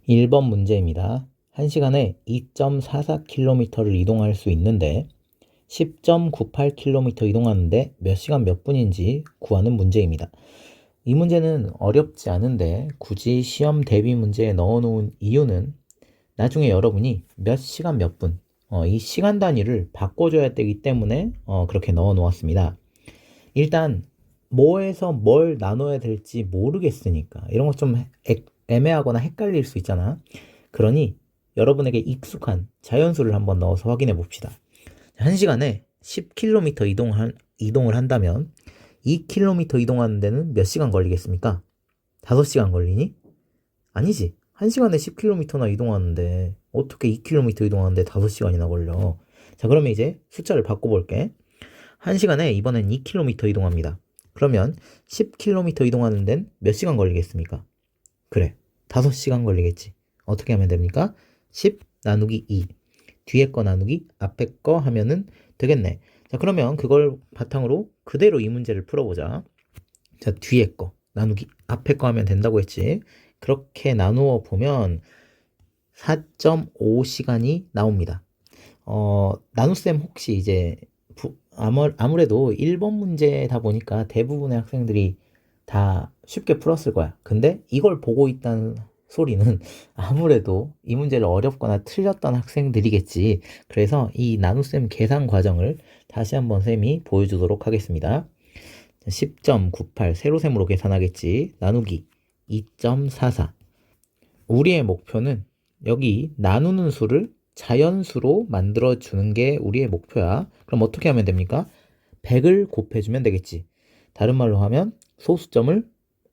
1번 문제입니다. 1시간에 2.44km를 이동할 수 있는데 10.98km 이동하는데 몇 시간 몇 분인지 구하는 문제입니다. 이 문제는 어렵지 않은데 굳이 시험 대비 문제에 넣어놓은 이유는 나중에 여러분이 몇 시간 몇 분, 이 시간 단위를 바꿔줘야 되기 때문에 그렇게 넣어놓았습니다. 일단 뭐에서 뭘 나눠야 될지 모르겠으니까 이런 거 좀 애매하거나 헷갈릴 수 있잖아. 그러니 여러분에게 익숙한 자연수를 한번 넣어서 확인해 봅시다. 1시간에 10km 이동을 한다면 2km 이동하는 데는 몇 시간 걸리겠습니까? 5시간 걸리니? 아니지. 1시간에 10km나 이동하는데 어떻게 2km 이동하는데 5시간이나 걸려? 자, 그러면 이제 숫자를 바꿔볼게. 1시간에 이번엔 2km 이동합니다. 그러면 10km 이동하는 데는 몇 시간 걸리겠습니까? 그래, 5시간 걸리겠지. 어떻게 하면 됩니까? 10 나누기 2. 뒤에 거 나누기 앞에 거 하면은 되겠네. 자, 그러면 그걸 바탕으로 그대로 이 문제를 풀어보자. 자, 뒤에 거 나누기 앞에 거 하면 된다고 했지. 그렇게 나누어 보면 4.5시간이 나옵니다. 나눗셈 혹시 이제 아무래도 1번 문제다 보니까 대부분의 학생들이 다 쉽게 풀었을 거야. 근데 이걸 보고 있다는 소리는 아무래도 이 문제를 어렵거나 틀렸던 학생들이겠지. 그래서 이 나눗셈 계산 과정을 다시 한번 쌤이 보여주도록 하겠습니다. 10.98 세로셈으로 계산하겠지. 나누기 2.44. 우리의 목표는 여기 나누는 수를 자연수로 만들어주는 게 우리의 목표야. 그럼 어떻게 하면 됩니까? 100을 곱해주면 되겠지. 다른 말로 하면 소수점을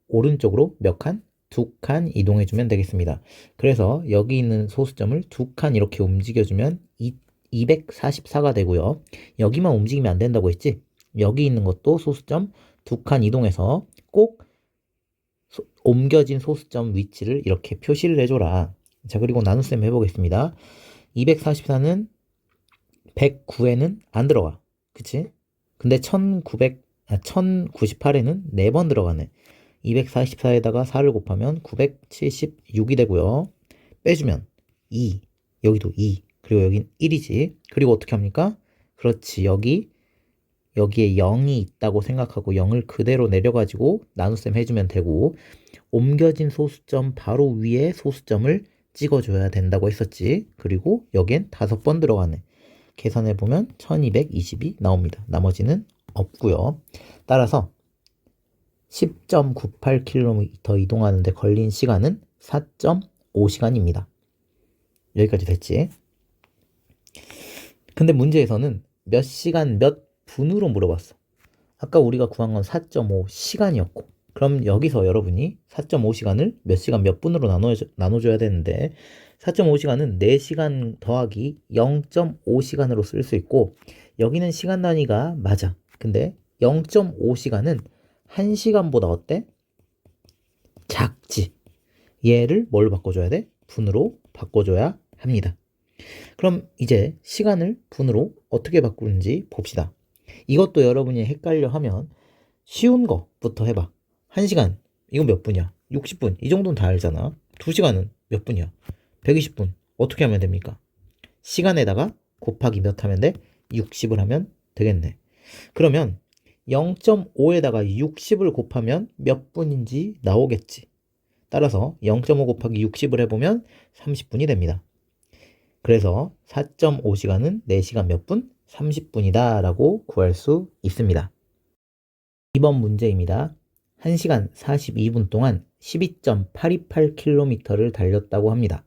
오른쪽으로 몇 칸? 2칸 이동해주면 되겠습니다. 그래서 여기 있는 소수점을 2칸 이렇게 움직여주면 244가 되고요. 여기만 움직이면 안 된다고 했지? 여기 있는 것도 소수점 2칸 이동해서 꼭 옮겨진 소수점 위치를 이렇게 표시를 해줘라. 자, 그리고 나눗셈 해보겠습니다. 244는 109에는 안 들어가. 그치? 근데 1098에는 4번 들어가네. 244에다가 4를 곱하면 976이 되고요. 빼주면 2, 여기도 2, 그리고 여긴 1이지. 그리고 어떻게 합니까? 그렇지, 여기에 0이 있다고 생각하고 0을 그대로 내려가지고 나눗셈 해주면 되고, 옮겨진 소수점 바로 위에 소수점을 찍어줘야 된다고 했었지. 그리고 여기엔 5번 들어가네. 계산해보면 1220이 나옵니다. 나머지는 없고요. 따라서 10.98km 이동하는데 걸린 시간은 4.5시간입니다. 여기까지 됐지? 근데 문제에서는 몇 시간 몇 분으로 물어봤어. 아까 우리가 구한 건 4.5시간이었고, 그럼 여기서 여러분이 4.5시간을 몇 시간 몇 분으로 나눠줘야 되는데 4.5시간은 4시간 더하기 0.5시간으로 쓸 수 있고, 여기는 시간 단위가 맞아. 근데 0.5시간은 1시간보다 어때? 작지. 얘를 뭘로 바꿔줘야 돼? 분으로 바꿔줘야 합니다. 그럼 이제 시간을 분으로 어떻게 바꾸는지 봅시다. 이것도 여러분이 헷갈려 하면 쉬운 거부터 해봐. 1시간, 이건 몇 분이야? 60분. 이 정도는 다 알잖아. 2시간은 몇 분이야? 120분. 어떻게 하면 됩니까? 시간에다가 곱하기 몇 하면 돼? 60을 하면 되겠네. 그러면 0.5에다가 60을 곱하면 몇 분인지 나오겠지. 따라서 0.5 곱하기 60을 해보면 30분이 됩니다. 그래서 4.5시간은 4시간 몇 분? 30분이다 라고 구할 수 있습니다. 2번 문제입니다. 1시간 42분 동안 12.828km를 달렸다고 합니다.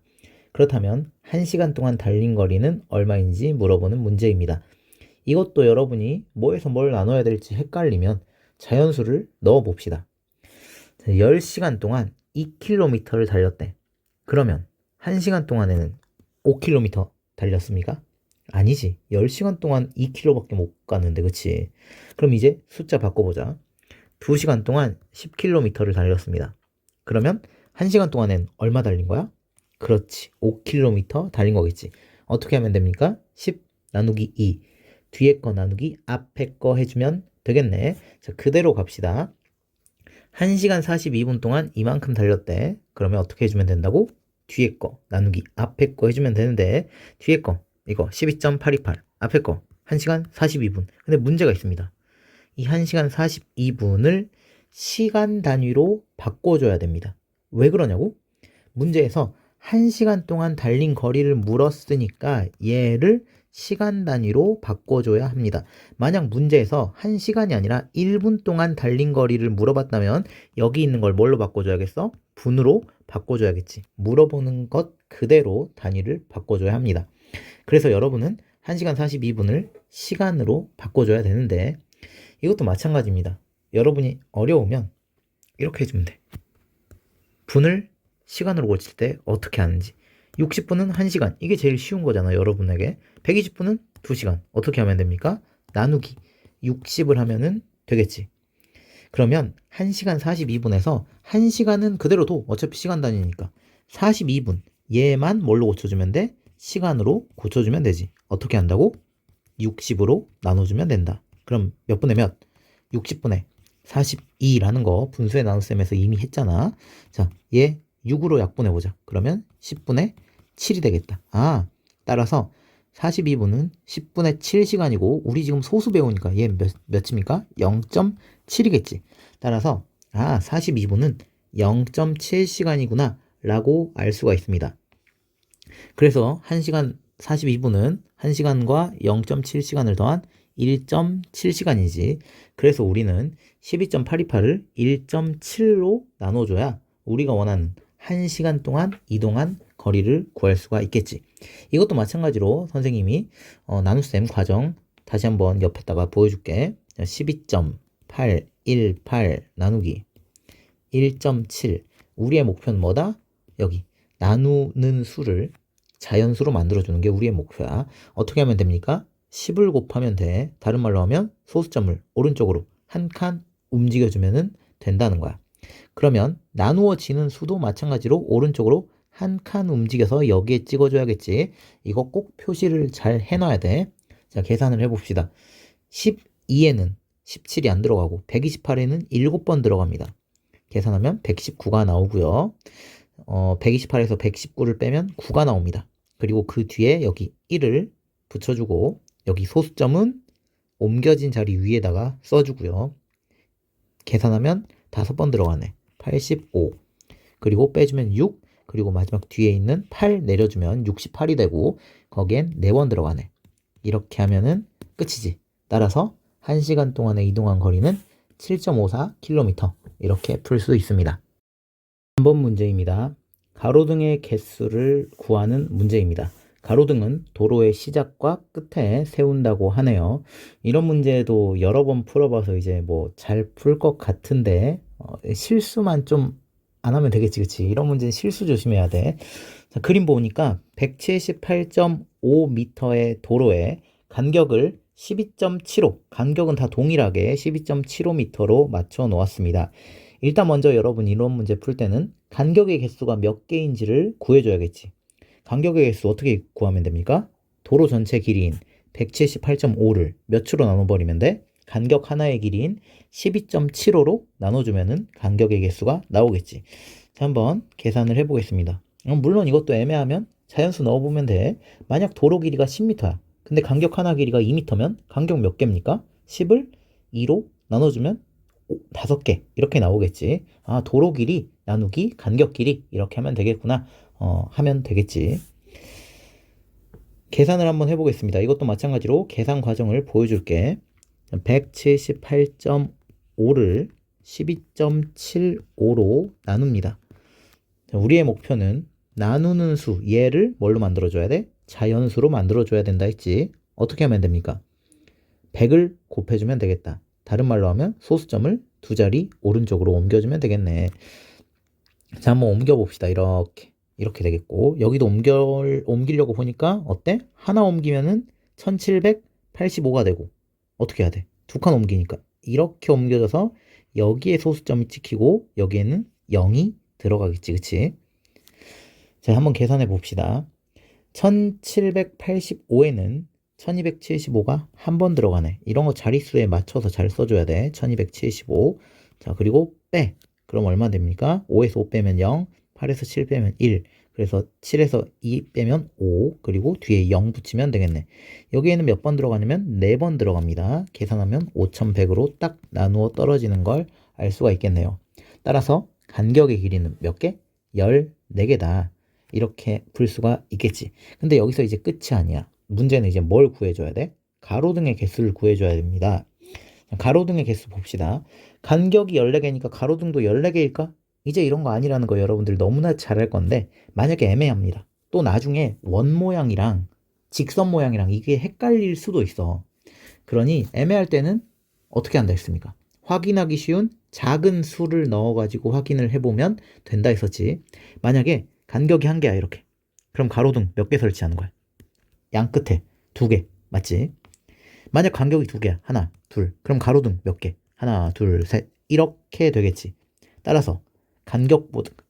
그렇다면 1시간 동안 달린 거리는 얼마인지 물어보는 문제입니다. 이것도 여러분이 뭐에서 뭘 나눠야 될지 헷갈리면 자연수를 넣어 봅시다. 10시간 동안 2km를 달렸대. 그러면 1시간 동안에는 5km 달렸습니까? 아니지. 10시간 동안 2km밖에 못 가는데, 그치? 그럼 이제 숫자 바꿔보자. 2시간 동안 10km를 달렸습니다. 그러면 1시간 동안엔 얼마 달린 거야? 그렇지. 5km 달린 거겠지. 어떻게 하면 됩니까? 10 나누기 2. 뒤에 거 나누기 앞에 거 해주면 되겠네. 자, 그대로 갑시다. 1시간 42분 동안 이만큼 달렸대. 그러면 어떻게 해주면 된다고? 뒤에 거 나누기 앞에 거 해주면 되는데 뒤에 거 이거 12.828 앞에 거 1시간 42분. 근데 문제가 있습니다. 이 1시간 42분을 시간 단위로 바꿔줘야 됩니다. 왜 그러냐고? 문제에서 1시간 동안 달린 거리를 물었으니까 얘를 시간 단위로 바꿔줘야 합니다. 만약 문제에서 1시간이 아니라 1분 동안 달린 거리를 물어봤다면 여기 있는 걸 뭘로 바꿔줘야겠어? 분으로 바꿔줘야겠지. 물어보는 것 그대로 단위를 바꿔줘야 합니다. 그래서 여러분은 1시간 42분을 시간으로 바꿔줘야 되는데 이것도 마찬가지입니다. 여러분이 어려우면 이렇게 해주면 돼. 분을 시간으로 고칠 때 어떻게 하는지. 60분은 1시간. 이게 제일 쉬운 거잖아요, 여러분에게. 120분은 2시간. 어떻게 하면 됩니까? 나누기 60을 하면은 되겠지. 그러면 1시간 42분에서 1시간은 그대로 둬. 어차피 시간 단위니까. 42분. 얘만 뭘로 고쳐주면 돼? 시간으로 고쳐주면 되지. 어떻게 한다고? 60으로 나눠주면 된다. 그럼 몇 분의 몇? 60분의 42라는 거 분수의 나눗셈에서 이미 했잖아. 자, 얘 6으로 약분해보자. 그러면 10분의 7이 되겠다. 따라서 42분은 10분의 7시간이고 우리 지금 소수 배우니까 얘 몇입니까? 0.7이겠지. 따라서 42분은 0.7시간이구나 라고 알 수가 있습니다. 그래서 1시간 42분은 1시간과 0.7시간을 더한 1.7시간이지. 그래서 우리는 12.828을 1.7로 나눠줘야 우리가 원하는 1시간 동안 이동한 거리를 구할 수가 있겠지. 이것도 마찬가지로 선생님이 나눗셈 과정 다시 한번 옆에다가 보여줄게. 12.818 나누기 1.7. 우리의 목표는 뭐다? 여기 나누는 수를 자연수로 만들어주는 게 우리의 목표야. 어떻게 하면 됩니까? 10을 곱하면 돼. 다른 말로 하면 소수점을 오른쪽으로 한 칸 움직여주면 된다는 거야. 그러면 나누어지는 수도 마찬가지로 오른쪽으로 한 칸 움직여서 여기에 찍어줘야겠지. 이거 꼭 표시를 잘 해놔야 돼. 자, 계산을 해봅시다. 12에는 17이 안 들어가고 128에는 7번 들어갑니다. 계산하면 119가 나오고요. 128에서 119를 빼면 9가 나옵니다. 그리고 그 뒤에 여기 1을 붙여주고 여기 소수점은 옮겨진 자리 위에다가 써주고요. 계산하면 5번 들어가네. 85. 그리고 빼주면 6. 그리고 마지막 뒤에 있는 8 내려주면 68이 되고 거기엔 4번 들어가네. 이렇게 하면은 끝이지. 따라서 1시간 동안에 이동한 거리는 7.54km. 이렇게 풀 수 있습니다. 3번 문제입니다. 가로등의 개수를 구하는 문제입니다. 가로등은 도로의 시작과 끝에 세운다고 하네요. 이런 문제도 여러 번 풀어봐서 이제 뭐 잘 풀 것 같은데 실수만 좀 안 하면 되겠지, 그치? 이런 문제는 실수 조심해야 돼. 자, 그림 보니까 178.5m의 도로에 간격을 12.75, 간격은 다 동일하게 12.75m로 맞춰 놓았습니다. 일단 먼저 여러분 이런 문제 풀 때는 간격의 개수가 몇 개인지를 구해줘야겠지. 간격의 개수 어떻게 구하면 됩니까? 도로 전체 길이인 178.5를 몇으로 나눠버리면 돼? 간격 하나의 길이인 12.75로 나눠주면은 간격의 개수가 나오겠지. 자, 한번 계산을 해보겠습니다. 물론 이것도 애매하면 자연수 넣어보면 돼. 만약 도로 길이가 10m야. 근데 간격 하나 길이가 2m면 간격 몇 개입니까? 10을 2로 나눠주면 5개 이렇게 나오겠지. 도로 길이 나누기 간격 길이 이렇게 하면 되겠구나. 하면 되겠지. 계산을 한번 해보겠습니다. 이것도 마찬가지로 계산 과정을 보여줄게. 178.5를 12.75로 나눕니다. 우리의 목표는 나누는 수, 얘를 뭘로 만들어줘야 돼? 자연수로 만들어줘야 된다 했지. 어떻게 하면 됩니까? 100을 곱해주면 되겠다. 다른 말로 하면 소수점을 두 자리 오른쪽으로 옮겨주면 되겠네. 자, 한번 옮겨봅시다. 이렇게 되겠고, 여기도 옮기려고 보니까 어때? 하나 옮기면은 1785가 되고, 어떻게 해야 돼? 2칸 옮기니까 이렇게 옮겨져서 여기에 소수점이 찍히고 여기에는 0이 들어가겠지, 그치? 자, 한번 계산해 봅시다. 1785에는 1275가 한 번 들어가네. 이런 거 자릿수에 맞춰서 잘 써줘야 돼. 1275. 자, 그리고 빼. 그럼 얼마 됩니까? 5에서 5 빼면 0, 8에서 7 빼면 1. 그래서 7에서 2 빼면 5, 그리고 뒤에 0 붙이면 되겠네. 여기에는 몇 번 들어가냐면 4번 들어갑니다. 계산하면 5100으로 딱 나누어 떨어지는 걸 알 수가 있겠네요. 따라서 간격의 길이는 몇 개? 14개다. 이렇게 풀 수가 있겠지. 근데 여기서 이제 끝이 아니야. 문제는 이제 뭘 구해줘야 돼? 가로등의 개수를 구해줘야 됩니다. 가로등의 개수 봅시다. 간격이 14개니까 가로등도 14개일까? 이제 이런 거 아니라는 거 여러분들 너무나 잘 알 건데, 만약에 애매합니다. 또 나중에 원 모양이랑 직선 모양이랑 이게 헷갈릴 수도 있어. 그러니 애매할 때는 어떻게 한다 했습니까? 확인하기 쉬운 작은 수를 넣어가지고 확인을 해보면 된다 했었지. 만약에 간격이 1개야 이렇게. 그럼 가로등 몇 개 설치하는 거야? 양 끝에 2개. 맞지? 만약 간격이 2개야. 하나, 둘. 그럼 가로등 몇 개? 하나, 둘, 셋. 이렇게 되겠지. 따라서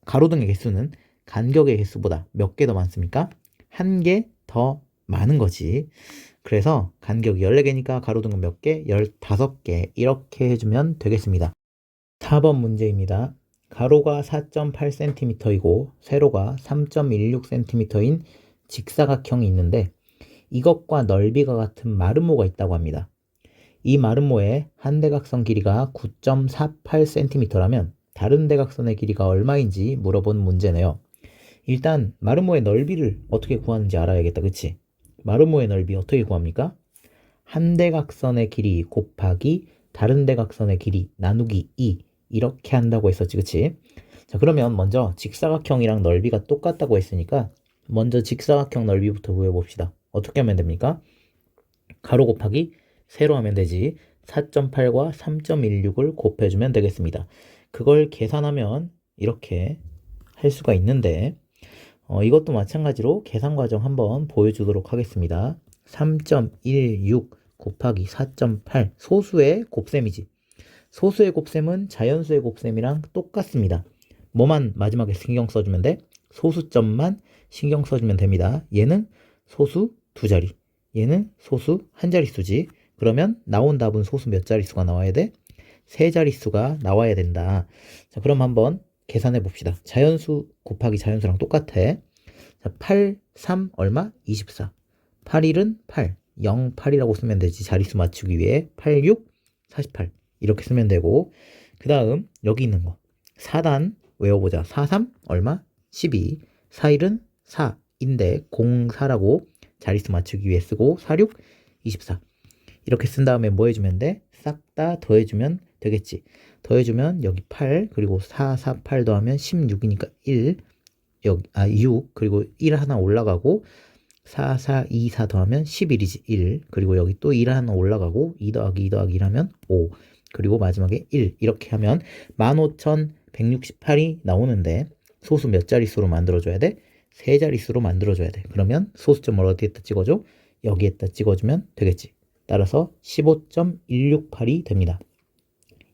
가로등의 개수는 간격의 개수보다 몇 개 더 많습니까? 1개 더 많은 거지. 그래서 간격이 14개니까 가로등은 몇 개? 15개. 이렇게 해주면 되겠습니다. 4번 문제입니다. 가로가 4.8cm이고 세로가 3.16cm인 직사각형이 있는데 이것과 넓이가 같은 마름모가 있다고 합니다. 이 마름모의 한 대각선 길이가 9.48cm라면 다른 대각선의 길이가 얼마인지 물어본 문제네요. 일단 마름모의 넓이를 어떻게 구하는지 알아야겠다. 그치? 마름모의 넓이 어떻게 구합니까? 한 대각선의 길이 곱하기 다른 대각선의 길이 나누기 2 이렇게 한다고 했었지. 그치? 자, 그러면 먼저 직사각형이랑 넓이가 똑같다고 했으니까 먼저 직사각형 넓이부터 구해봅시다. 어떻게 하면 됩니까? 가로 곱하기 세로 하면 되지. 4.8과 3.16을 곱해주면 되겠습니다. 그걸 계산하면 이렇게 할 수가 있는데 이것도 마찬가지로 계산 과정 한번 보여주도록 하겠습니다. 3.16 곱하기 4.8 소수의 곱셈이지. 소수의 곱셈은 자연수의 곱셈이랑 똑같습니다. 뭐만 마지막에 신경 써주면 돼? 소수점만 신경 써주면 됩니다. 얘는 소수 2자리, 얘는 소수 1자릿수지. 그러면 나온 답은 소수 몇 자릿수가 나와야 돼? 3자릿수가 나와야 된다. 자, 그럼 한번 계산해 봅시다. 자연수 곱하기 자연수랑 똑같아. 자, 8, 3 얼마? 24. 8, 1은 8, 0, 8이라고 쓰면 되지. 자릿수 맞추기 위해 8, 6, 48 이렇게 쓰면 되고, 그 다음 여기 있는 거 4단 외워보자. 4, 3 얼마? 12. 4, 1은 4인데 0, 4라고 자릿수 맞추기 위해 쓰고 4, 6, 24 이렇게 쓴 다음에 뭐 해주면 돼? 싹 다 더해주면 되겠지. 더해주면 여기 8 그리고 4, 4, 8 더하면 16이니까 1 여기 6 그리고 1 하나 올라가고 4, 4, 2, 4 더하면 11이지 1 그리고 여기 또 1 하나 올라가고 2 더하기 2 더하기 1 하면 5 그리고 마지막에 1 이렇게 하면 15,168이 나오는데 소수 몇 자릿수로 만들어줘야 돼? 3자릿수로 만들어줘야 돼. 그러면 소수점을 어디에다 찍어줘? 여기에다 찍어주면 되겠지. 따라서 15.168이 됩니다.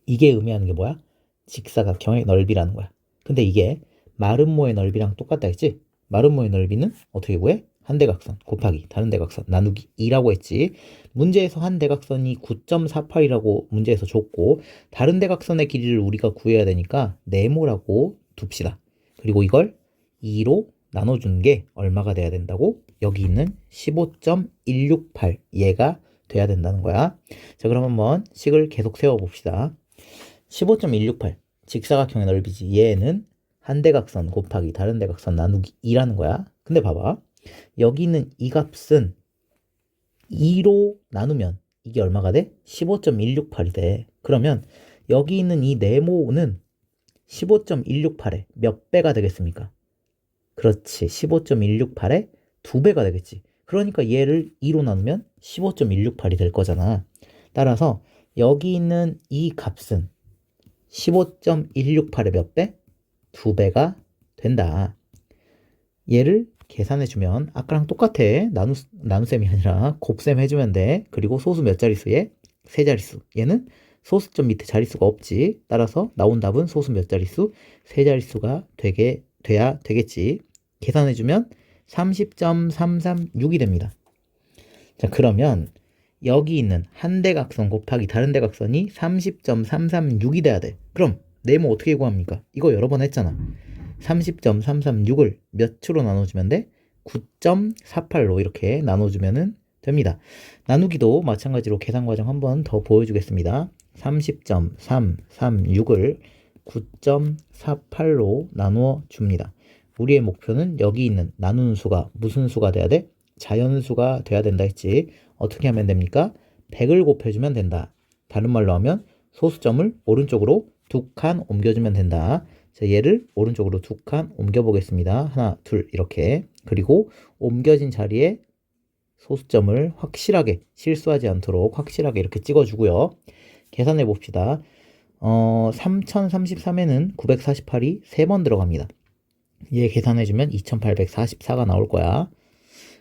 이게 의미하는 게 뭐야? 직사각형의 넓이라는 거야. 근데 이게 마름모의 넓이랑 똑같다 했지? 마름모의 넓이는 어떻게 구해? 한 대각선 곱하기 다른 대각선 나누기 2라고 했지. 문제에서 한 대각선이 9.48이라고 문제에서 줬고 다른 대각선의 길이를 우리가 구해야 되니까 네모라고 둡시다. 그리고 이걸 2로 나눠주는 게 얼마가 돼야 된다고? 여기 있는 15.168 얘가 돼야 된다는 거야. 자, 그럼 한번 식을 계속 세워봅시다. 15.168 직사각형의 넓이지. 얘는 한 대각선 곱하기 다른 대각선 나누기 2라는 거야. 근데 봐봐. 여기 있는 이 값은 2로 나누면 이게 얼마가 돼? 15.168이 돼. 그러면 여기 있는 이 네모는 15.168의 몇 배가 되겠습니까? 그렇지. 15.168의 2배가 되겠지. 그러니까 얘를 2로 나누면 15.168이 될 거잖아. 따라서 여기 있는 이 값은 15.168의 몇 배? 2배가 된다. 얘를 계산해주면 아까랑 똑같아. 나눗셈이 아니라 곱셈 해주면 돼. 그리고 소수 몇 자릿수에? 3자릿수. 얘는 소수점 밑에 자릿수가 없지. 따라서 나온 답은 소수 몇 자릿수? 3자릿수가 돼야 되겠지. 계산해주면 30.336이 됩니다. 자, 그러면 여기 있는 한 대각선 곱하기 다른 대각선이 30.336이 돼야 돼. 그럼 네모 어떻게 구합니까? 이거 여러 번 했잖아. 30.336을 몇 초로 나눠주면 돼? 9.48로 이렇게 나눠주면 됩니다. 나누기도 마찬가지로 계산 과정 한번 더 보여주겠습니다. 30.336을 9.48로 나누어 줍니다. 우리의 목표는 여기 있는 나누는 수가 무슨 수가 돼야 돼? 자연수가 돼야 된다 했지. 어떻게 하면 됩니까? 100을 곱해주면 된다. 다른 말로 하면 소수점을 오른쪽으로 2칸 옮겨주면 된다. 자, 얘를 오른쪽으로 2칸 옮겨보겠습니다. 하나, 둘 이렇게. 그리고 옮겨진 자리에 소수점을 확실하게 실수하지 않도록 확실하게 이렇게 찍어주고요. 계산해 봅시다. 3033에는 948이 3번 들어갑니다. 얘 계산해주면 2844가 나올 거야.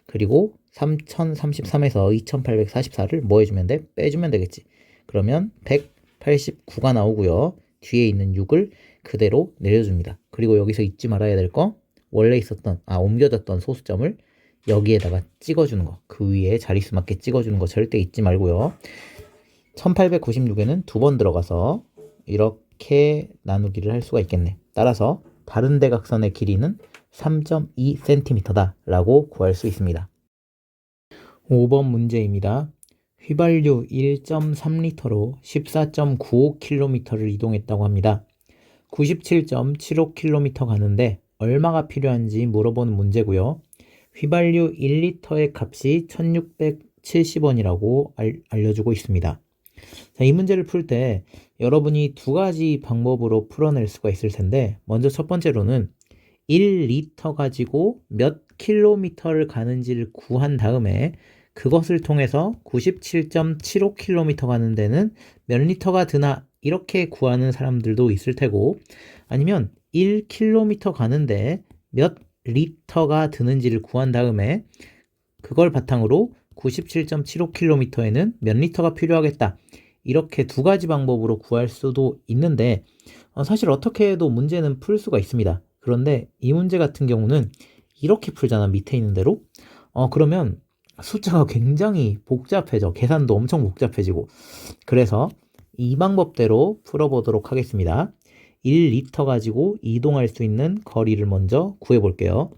그리고 3033에서 2844를 뭐 해주면 돼? 빼주면 되겠지. 그러면 189가 나오고요. 뒤에 있는 6을 그대로 내려줍니다. 그리고 여기서 잊지 말아야 될 거, 원래 있었던, 옮겨졌던 소수점을 여기에다가 찍어주는 거. 그 위에 자릿수 맞게 찍어주는 거 절대 잊지 말고요. 1896에는 2번 들어가서 이렇게 나누기를 할 수가 있겠네. 따라서 다른 대각선의 길이는 3.2cm다 라고 구할 수 있습니다. 5번 문제입니다. 휘발유 1.3리터로 14.95km를 이동했다고 합니다. 97.75km 가는데 얼마가 필요한지 물어보는 문제고요. 휘발유 1리터의 값이 1670원이라고 알려주고 있습니다. 자, 이 문제를 풀 때 여러분이 두 가지 방법으로 풀어낼 수가 있을 텐데, 먼저 첫 번째로는 1리터 가지고 몇 킬로미터를 가는지를 구한 다음에 그것을 통해서 97.75km 가는 데는 몇 리터가 드나 이렇게 구하는 사람들도 있을 테고, 아니면 1km 가는데 몇 리터가 드는지를 구한 다음에 그걸 바탕으로 97.75km에는 몇 리터가 필요하겠다, 이렇게 두 가지 방법으로 구할 수도 있는데, 사실 어떻게 해도 문제는 풀 수가 있습니다. 그런데 이 문제 같은 경우는 이렇게 풀잖아, 밑에 있는 대로. 그러면 숫자가 굉장히 복잡해져. 계산도 엄청 복잡해지고. 그래서 이 방법대로 풀어보도록 하겠습니다. 1리터 가지고 이동할 수 있는 거리를 먼저 구해볼게요.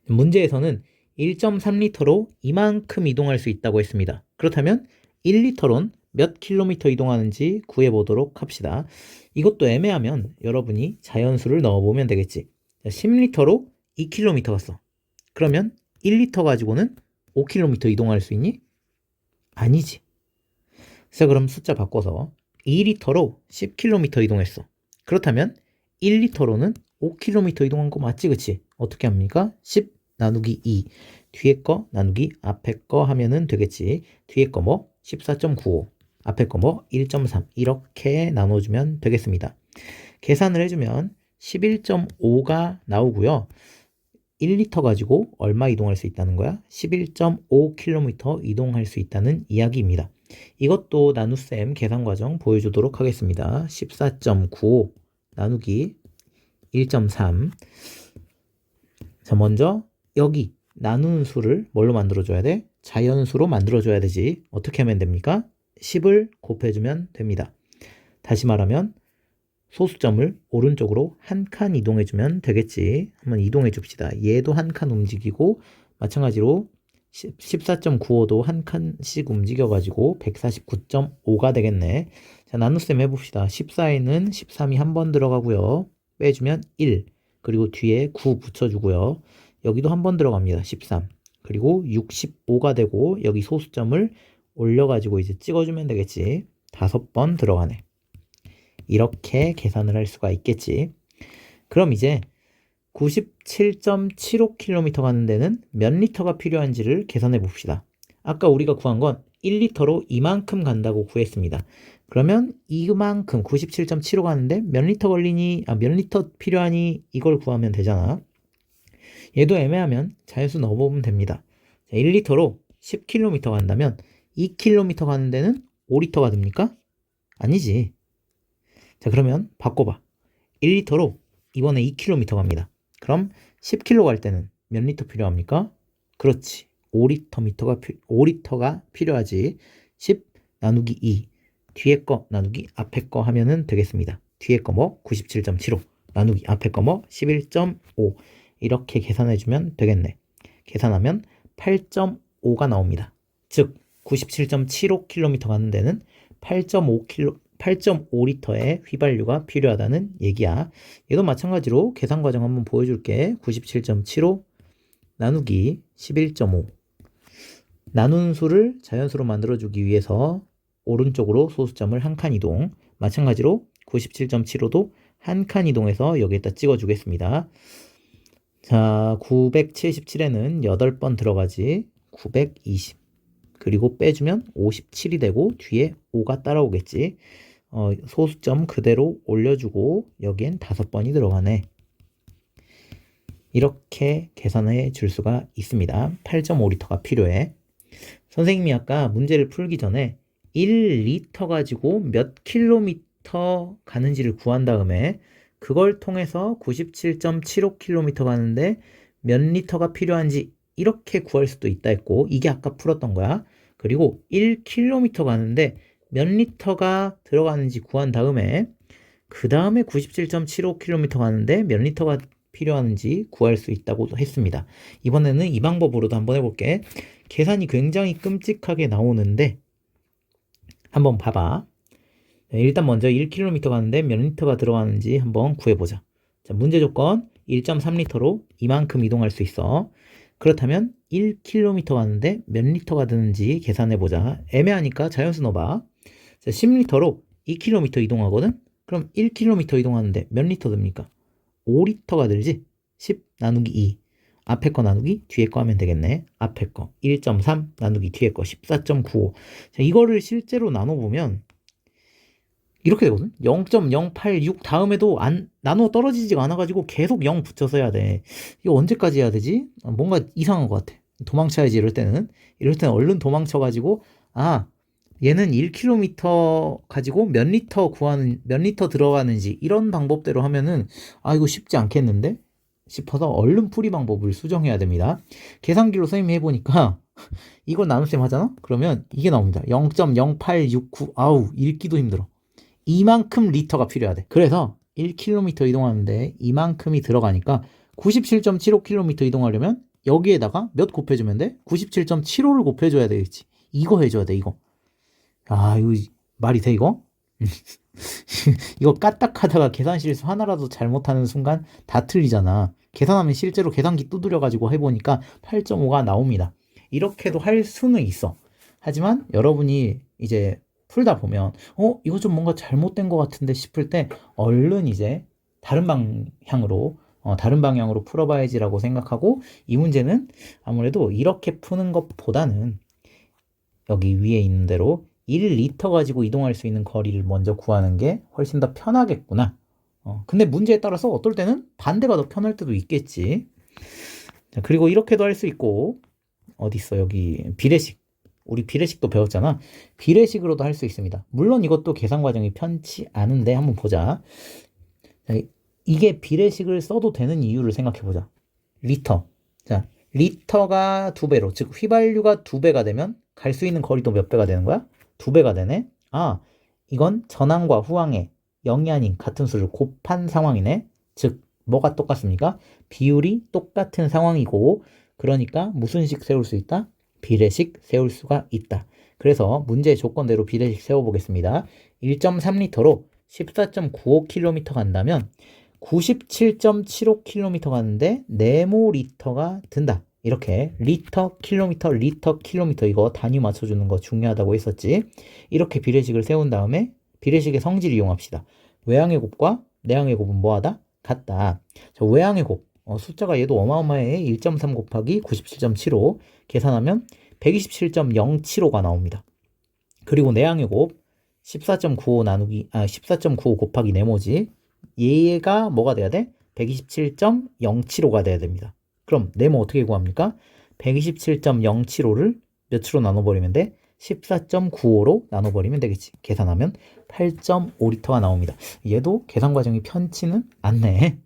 문제에서는 1.3리터로 이만큼 이동할 수 있다고 했습니다. 그렇다면 1리터론 몇 킬로미터 이동하는지 구해보도록 합시다. 이것도 애매하면 여러분이 자연수를 넣어보면 되겠지. 10리터로 2km 갔어. 그러면 1리터 가지고는 5km 이동할 수 있니? 아니지. 그래서 그럼 숫자 바꿔서 2리터로 10km 이동했어. 그렇다면 1리터로는 5km 이동한 거 맞지, 그치? 어떻게 합니까? 10 나누기 2. 뒤에 거 나누기 앞에 거 하면은 되겠지. 뒤에 거 뭐? 14.95. 앞에 거 뭐? 1.3. 이렇게 나눠주면 되겠습니다. 계산을 해주면 11.5가 나오고요. 1리터 가지고 얼마 이동할 수 있다는 거야? 11.5km 이동할 수 있다는 이야기입니다. 이것도 나눗셈 계산 과정 보여주도록 하겠습니다. 14.95 나누기 1.3. 자, 먼저 여기 나누는 수를 뭘로 만들어줘야 돼? 자연수로 만들어줘야 되지. 어떻게 하면 됩니까? 10을 곱해주면 됩니다. 다시 말하면 소수점을 오른쪽으로 한 칸 이동해주면 되겠지. 한번 이동해 줍시다. 얘도 한 칸 움직이고, 마찬가지로 14.95도 한 칸씩 움직여가지고 149.5가 되겠네. 자, 나눗셈 해봅시다. 14에는 13이 한 번 들어가고요. 빼주면 1. 그리고 뒤에 9 붙여주고요. 여기도 한 번 들어갑니다. 13. 그리고 65가 되고, 여기 소수점을 올려가지고 이제 찍어주면 되겠지. 5번 들어가네. 이렇게 계산을 할 수가 있겠지. 그럼 이제 97.75km 가는 데는 몇 리터가 필요한지를 계산해 봅시다. 아까 우리가 구한 건 1리터로 이만큼 간다고 구했습니다. 그러면 이만큼 97.75 가는데 몇 리터 걸리니, 몇 리터 필요하니, 이걸 구하면 되잖아. 얘도 애매하면 자연수 넣어보면 됩니다. 자, 1리터로 10km 간다면 2km 가는 데는 5리터가 됩니까? 아니지. 자, 그러면 바꿔봐. 1리터로 이번에 2km 갑니다. 그럼 10km 갈 때는 몇 리터 필요합니까? 그렇지. 5리터가 필요하지. 10 나누기 2. 뒤에 거 나누기 앞에 거 하면은 되겠습니다. 뒤에 거 뭐? 97.75. 나누기 앞에 거 뭐 11.5 이렇게 계산해주면 되겠네. 계산하면 8.5가 나옵니다. 즉 97.75km 가는 데는 8.5리터의 휘발유가 필요하다는 얘기야. 얘도 마찬가지로 계산 과정 한번 보여줄게. 97.75 나누기 11.5 나눈 수를 자연수로 만들어주기 위해서 오른쪽으로 소수점을 한 칸 이동. 마찬가지로 97.75도 한 칸 이동해서 여기에다 찍어주겠습니다. 자, 977에는 8번 들어가지. 920 그리고 빼주면 57이 되고 뒤에 5가 따라오겠지. 소수점 그대로 올려주고 여기엔 5번이 들어가네. 이렇게 계산해 줄 수가 있습니다. 8.5리터가 필요해. 선생님이 아까 문제를 풀기 전에 1리터 가지고 몇 킬로미터 가는지를 구한 다음에 그걸 통해서 97.75km 가는데 몇 리터가 필요한지 이렇게 구할 수도 있다 했고, 이게 아까 풀었던 거야. 그리고 1km 가는데 몇 리터가 들어가는지 구한 다음에 그 다음에 97.75km 가는데 몇 리터가 필요한지 구할 수 있다고 했습니다. 이번에는 이 방법으로도 한번 해볼게. 계산이 굉장히 끔찍하게 나오는데 한번 봐봐. 일단 먼저 1km 가는데 몇 리터가 들어가는지 한번 구해보자. 자, 문제 조건 1.3리터로 이만큼 이동할 수 있어. 그렇다면 1km 가는데 몇 리터가 드는지 계산해보자. 애매하니까 자연수 넣어봐. 자, 10리터로 2km 이동하거든? 그럼 1km 이동하는데 몇 리터 듭니까? 5리터가 들지? 10 나누기 2 앞에 거 나누기 뒤에 거 하면 되겠네. 앞에 거 1.3 나누기 뒤에 거 14.95. 자, 이거를 실제로 나눠보면 이렇게 되거든. 0.086 다음에도 안 나누어 떨어지지가 않아가지고 계속 0 붙여서 해야 돼. 이거 언제까지 해야 되지? 뭔가 이상한 것 같아. 도망쳐야지. 이럴 때는 얼른 도망쳐가지고 얘는 1km 가지고 몇 리터 들어가는지 이런 방법대로 하면은 이거 쉽지 않겠는데 싶어서 얼른 풀이 방법을 수정해야 됩니다. 계산기로 선생님이 해보니까 이걸 나눗셈 하잖아? 그러면 이게 나옵니다. 0.0869 읽기도 힘들어. 이만큼 리터가 필요하대. 그래서 1km 이동하는데 이만큼이 들어가니까 97.75km 이동하려면 여기에다가 몇 곱해주면 돼? 97.75를 곱해줘야 되겠지. 이거 해줘야 돼. 이거 말이 돼 이거? 이거 까딱하다가 계산 실수 하나라도 잘못하는 순간 다 틀리잖아. 계산하면 실제로 계산기 두드려가지고 해보니까 8.5가 나옵니다. 이렇게도 할 수는 있어. 하지만 여러분이 이제 풀다 보면 이거 좀 뭔가 잘못된 것 같은데 싶을 때 얼른 이제 다른 방향으로 풀어봐야지라고 생각하고, 이 문제는 아무래도 이렇게 푸는 것보다는 여기 위에 있는 대로 1리터 가지고 이동할 수 있는 거리를 먼저 구하는 게 훨씬 더 편하겠구나. 근데 문제에 따라서 어떨 때는 반대가 더 편할 때도 있겠지. 자, 그리고 이렇게도 할 수 있고, 어딨어 여기 비례식. 우리 비례식도 배웠잖아. 비례식으로도 할 수 있습니다. 물론 이것도 계산 과정이 편치 않은데 한번 보자. 자, 이게 비례식을 써도 되는 이유를 생각해보자. 리터. 자, 리터가 2배로, 즉 휘발유가 2배가 되면 갈 수 있는 거리도 몇 배가 되는 거야? 2배가 되네. 이건 전항과 후항의 0이 아닌 같은 수를 곱한 상황이네. 즉 뭐가 똑같습니까? 비율이 똑같은 상황이고, 그러니까 무슨 식 세울 수 있다? 비례식 세울 수가 있다. 그래서 문제의 조건대로 비례식 세워보겠습니다. 1.3리터로 14.95km 간다면 97.75km 가는데 네모리터가 든다. 이렇게 리터, 킬로미터 이거 단위 맞춰주는 거 중요하다고 했었지. 이렇게 비례식을 세운 다음에 비례식의 성질을 이용합시다. 외항의 곱과 내항의 곱은 뭐하다? 같다. 자, 외항의 곱. 숫자가 얘도 어마어마해. 1.3 곱하기 97.75 계산하면 127.075가 나옵니다. 그리고 내항의 곱 14.95 곱하기 네모지. 얘가 뭐가 돼야 돼? 127.075가 돼야 됩니다. 그럼 네모 어떻게 구합니까? 127.075를 몇으로 나눠버리면 돼? 14.95로 나눠버리면 되겠지. 계산하면 8.5리터가 나옵니다. 얘도 계산 과정이 편치는 않네.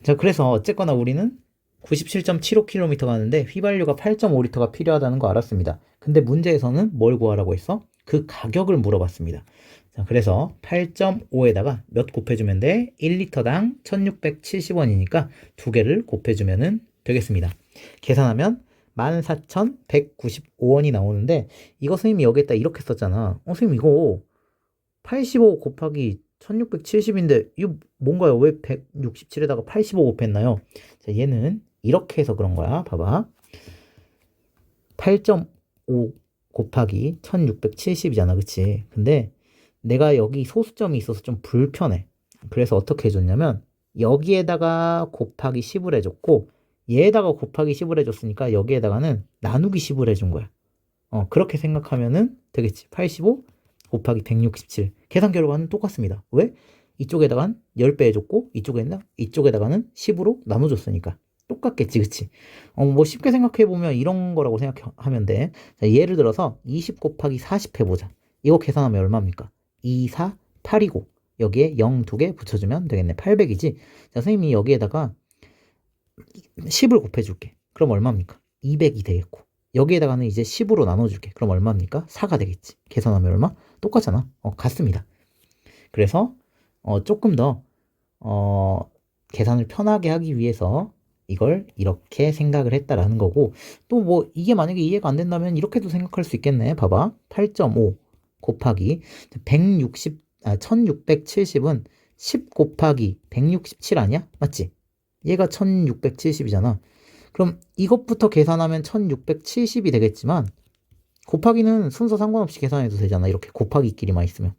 자, 그래서 어쨌거나 우리는 97.75km 가는데 휘발유가 8.5리터가 필요하다는 거 알았습니다. 근데 문제에서는 뭘 구하라고 했어? 그 가격을 물어봤습니다. 자, 그래서 8.5에다가 몇 곱해주면 돼? 1리터당 1670원이니까 두 개를 곱해주면 되겠습니다. 계산하면 14,195원이 나오는데, 이거 선생님이 여기에다 이렇게 썼잖아. 선생님 이거 85 곱하기 1670인데 이거 뭔가요? 왜 167에다가 85 곱했나요? 자, 얘는 이렇게 해서 그런 거야. 봐봐. 8.5 곱하기 1670이잖아. 그치? 근데 내가 여기 소수점이 있어서 좀 불편해. 그래서 어떻게 해줬냐면 여기에다가 곱하기 10을 해줬고 얘에다가 곱하기 10을 해줬으니까 여기에다가는 나누기 10을 해준 거야. 그렇게 생각하면은 되겠지. 85 곱하기 167. 계산 결과는 똑같습니다. 왜? 이쪽에다가는 10배 해줬고 이쪽에다가는 10으로 나눠줬으니까 똑같겠지. 그치? 뭐 쉽게 생각해보면 이런 거라고 생각하면 돼. 자, 예를 들어서 20 곱하기 40 해보자. 이거 계산하면 얼마입니까? 2, 4, 8이고 여기에 0 2개 붙여주면 되겠네. 800이지. 자, 선생님이 여기에다가 10을 곱해줄게. 그럼 얼마입니까? 200이 되겠고 여기에다가는 이제 10으로 나눠줄게. 그럼 얼마입니까? 4가 되겠지. 계산하면 얼마? 똑같잖아. 같습니다. 그래서 조금 더 계산을 편하게 하기 위해서 이걸 이렇게 생각을 했다라는 거고, 또 뭐 이게 만약에 이해가 안 된다면 이렇게도 생각할 수 있겠네. 봐봐. 8.5 곱하기 1670은 10 곱하기 167 아니야? 맞지? 얘가 1670이잖아. 그럼 이것부터 계산하면 1670이 되겠지만 곱하기는 순서 상관없이 계산해도 되잖아. 이렇게 곱하기끼리만 있으면.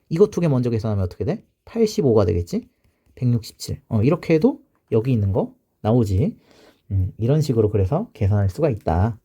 이거 두 개 먼저 계산하면 어떻게 돼? 85가 되겠지? 167. 이렇게 해도 여기 있는 거 나오지. 이런 식으로 그래서 계산할 수가 있다.